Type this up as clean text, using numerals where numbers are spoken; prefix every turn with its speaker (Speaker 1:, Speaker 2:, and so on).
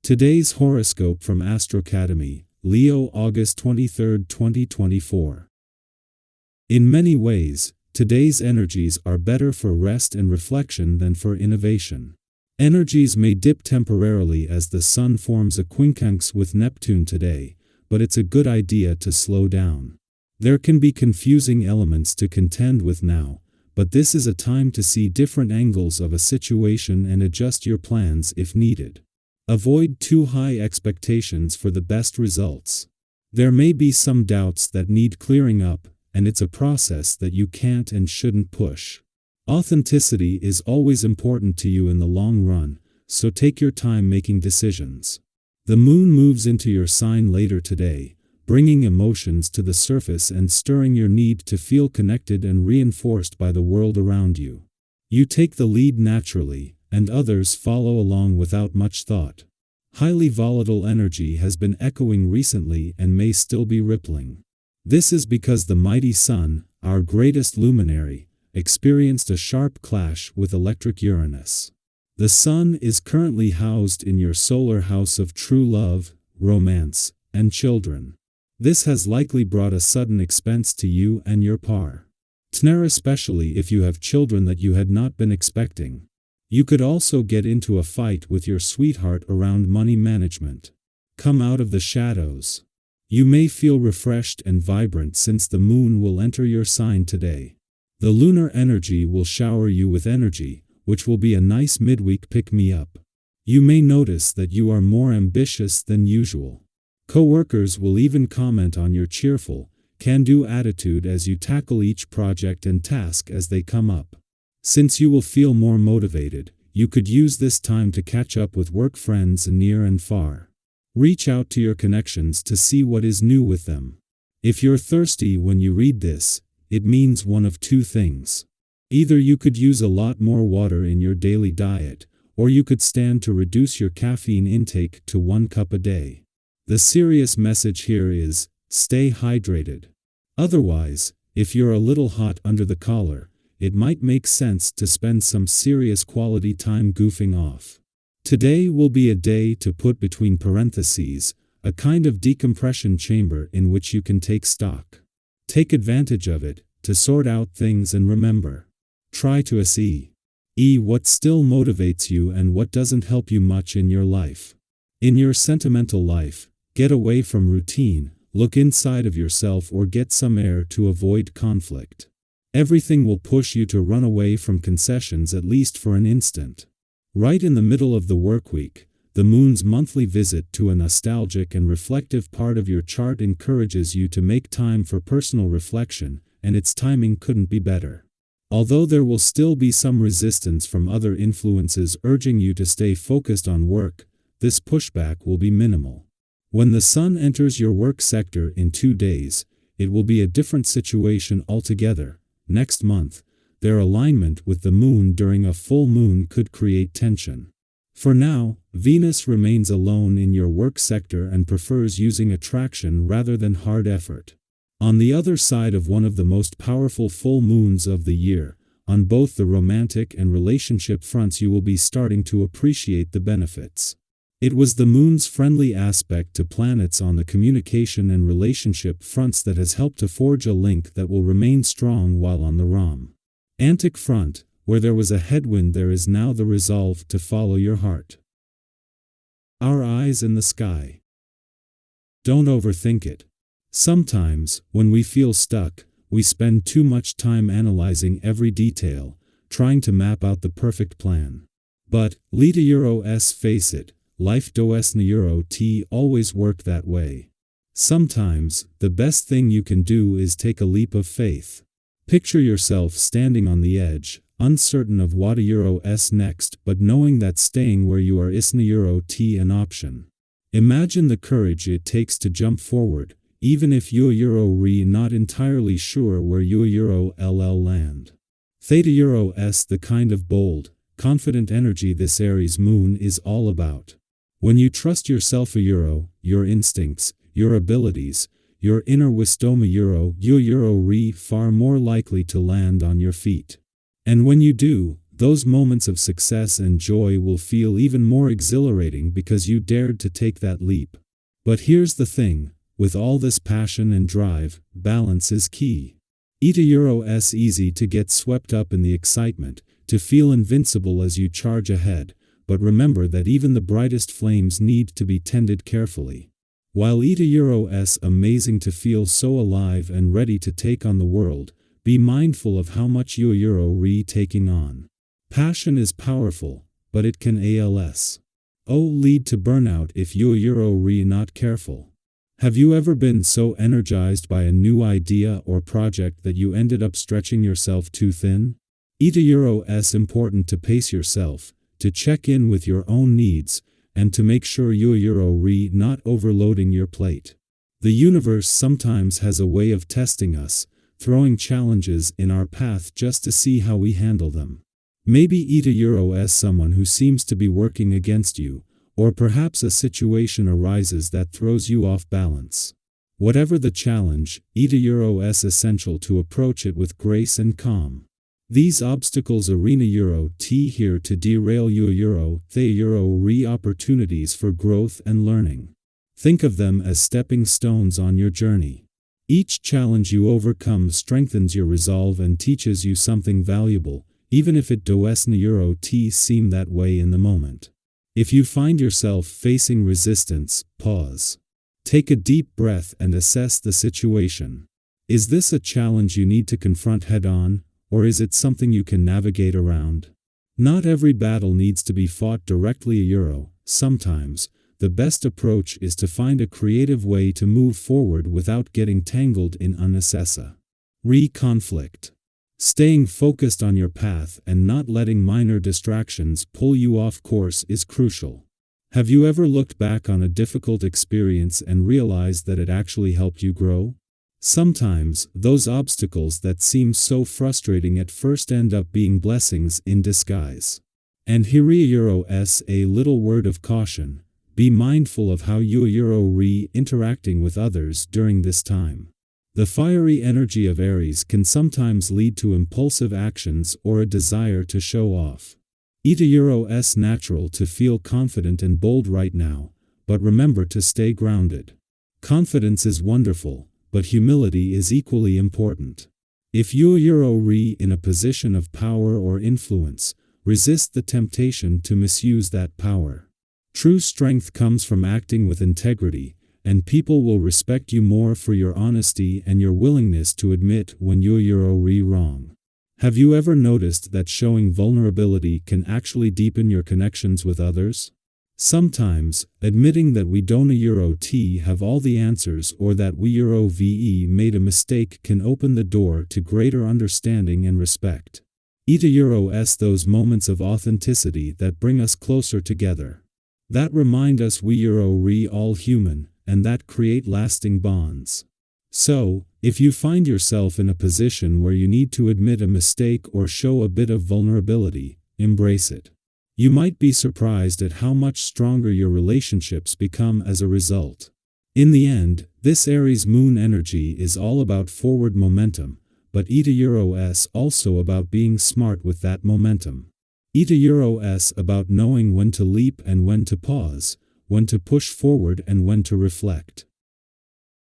Speaker 1: Today's horoscope from AstroCademy, Leo August 23, 2024. In many ways, today's energies are better for rest and reflection than for innovation. Energies may dip temporarily as the Sun forms a quincunx with Neptune today, but it's a good idea to slow down. There can be confusing elements to contend with now, but this is a time to see different angles of a situation and adjust your plans if needed. Avoid too high expectations for the best results. There may be some doubts that need clearing up, and it's a process that you can't and shouldn't push. Authenticity is always important to you in the long run, so take your time making decisions. The moon moves into your sign later today, bringing emotions to the surface and stirring your need to feel connected and reinforced by the world around you. You take the lead naturally, and others follow along without much thought. Highly volatile energy has been echoing recently and may still be rippling. This is because the mighty Sun, our greatest luminary, experienced a sharp clash with electric Uranus. The Sun is currently housed in your solar house of true love, romance, and children. This has likely brought a sudden expense to you and your partner, especially if you have children that you had not been expecting. You could also get into a fight with your sweetheart around money management. Come out of the shadows. You may feel refreshed and vibrant since the moon will enter your sign today. The lunar energy will shower you with energy, which will be a nice midweek pick-me-up. You may notice that you are more ambitious than usual. Co-workers will even comment on your cheerful, can-do attitude as you tackle each project and task as they come up. Since you will feel more motivated, you could use this time to catch up with work friends near and far. Reach out to your connections to see what is new with them. If you're thirsty when you read this, it means one of two things. Either you could use a lot more water in your daily diet, or you could stand to reduce your caffeine intake to 1 cup a day. The serious message here is, stay hydrated. Otherwise, if you're a little hot under the collar, it might make sense to spend some serious quality time goofing off. Today will be a day to put between parentheses, a kind of decompression chamber in which you can take stock. Take advantage of it, to sort out things and remember. Try to assess what still motivates you and what doesn't help you much in your life. In your sentimental life, get away from routine, look inside of yourself or get some air to avoid conflict. Everything will push you to run away from concessions at least for an instant. Right in the middle of the workweek, the moon's monthly visit to a nostalgic and reflective part of your chart encourages you to make time for personal reflection, and its timing couldn't be better. Although there will still be some resistance from other influences urging you to stay focused on work, this pushback will be minimal. When the Sun enters your work sector in 2 days, it will be a different situation altogether. Next month, their alignment with the moon during a full moon could create tension. For now, Venus remains alone in your work sector and prefers using attraction rather than hard effort. On the other side of one of the most powerful full moons of the year, on both the romantic and relationship fronts, you will be starting to appreciate the benefits. It was the moon's friendly aspect to planets on the communication and relationship fronts that has helped to forge a link that will remain strong while on the romantic front, where there was a headwind, there is now the resolve to follow your heart. Our eyes in the sky. Don't overthink it. Sometimes, when we feel stuck, we spend too much time analyzing every detail, trying to map out the perfect plan. But, let's face it, life doesn't always work that way. Sometimes, the best thing you can do is take a leap of faith. Picture yourself standing on the edge, uncertain of what's next, but knowing that staying where you are isn't an option. Imagine the courage it takes to jump forward, even if you're not entirely sure where you'll land. Theta's the kind of bold, confident energy this Aries moon is all about. When you trust yourself your instincts, your abilities, your inner wisdom you're far more likely to land on your feet. And when you do, Those moments of success and joy will feel even more exhilarating because you dared to take that leap. But here's the thing, with all this passion and drive, balance is key. It's easy to get swept up in the excitement, to feel invincible as you charge ahead, but remember that even the brightest flames need to be tended carefully. While it's amazing to feel so alive and ready to take on the world, be mindful of how much you're taking on. Passion is powerful, but it can lead to burnout if you're not careful. Have you ever been so energized by a new idea or project that you ended up stretching yourself too thin? It's important to pace yourself, to check in with your own needs, and to make sure you're not overloading your plate. The universe sometimes has a way of testing us, throwing challenges in our path just to see how we handle them. Maybe you're someone who seems to be working against you, or perhaps a situation arises that throws you off balance. Whatever the challenge, it's essential to approach it with grace and calm. These obstacles here to derail they opportunities for growth and learning. Think of them as stepping stones on your journey. Each challenge you overcome strengthens your resolve and teaches you something valuable, even if it doesn't seem that way in the moment. If you find yourself facing resistance, pause. Take a deep breath and assess the situation. Is this a challenge you need to confront head-on, or is it something you can navigate around? Not every battle needs to be fought directly. Sometimes, the best approach is to find a creative way to move forward without getting tangled in unnecessary conflict. Staying focused on your path and not letting minor distractions pull you off course is crucial. Have you ever looked back on a difficult experience and realized that it actually helped you grow? Sometimes, those obstacles that seem so frustrating at first end up being blessings in disguise. And here's a little word of caution. Be mindful of how you're interacting with others during this time. The fiery energy of Aries can sometimes lead to impulsive actions or a desire to show off. It's natural to feel confident and bold right now, but remember to stay grounded. Confidence is wonderful, but humility is equally important. If you're in a position of power or influence, resist the temptation to misuse that power. True strength comes from acting with integrity, and people will respect you more for your honesty and your willingness to admit when you're wrong. Have you ever noticed that showing vulnerability can actually deepen your connections with others? Sometimes, admitting that we don't have all the answers or that we made a mistake can open the door to greater understanding and respect. Those moments of authenticity that bring us closer together. That remind us we're all human, and that create lasting bonds. So, if you find yourself in a position where you need to admit a mistake or show a bit of vulnerability, embrace it. You might be surprised at how much stronger your relationships become as a result. In the end, this Aries moon energy is all about forward momentum, but it's also about being smart with that momentum. It's about knowing when to leap and when to pause, when to push forward and when to reflect.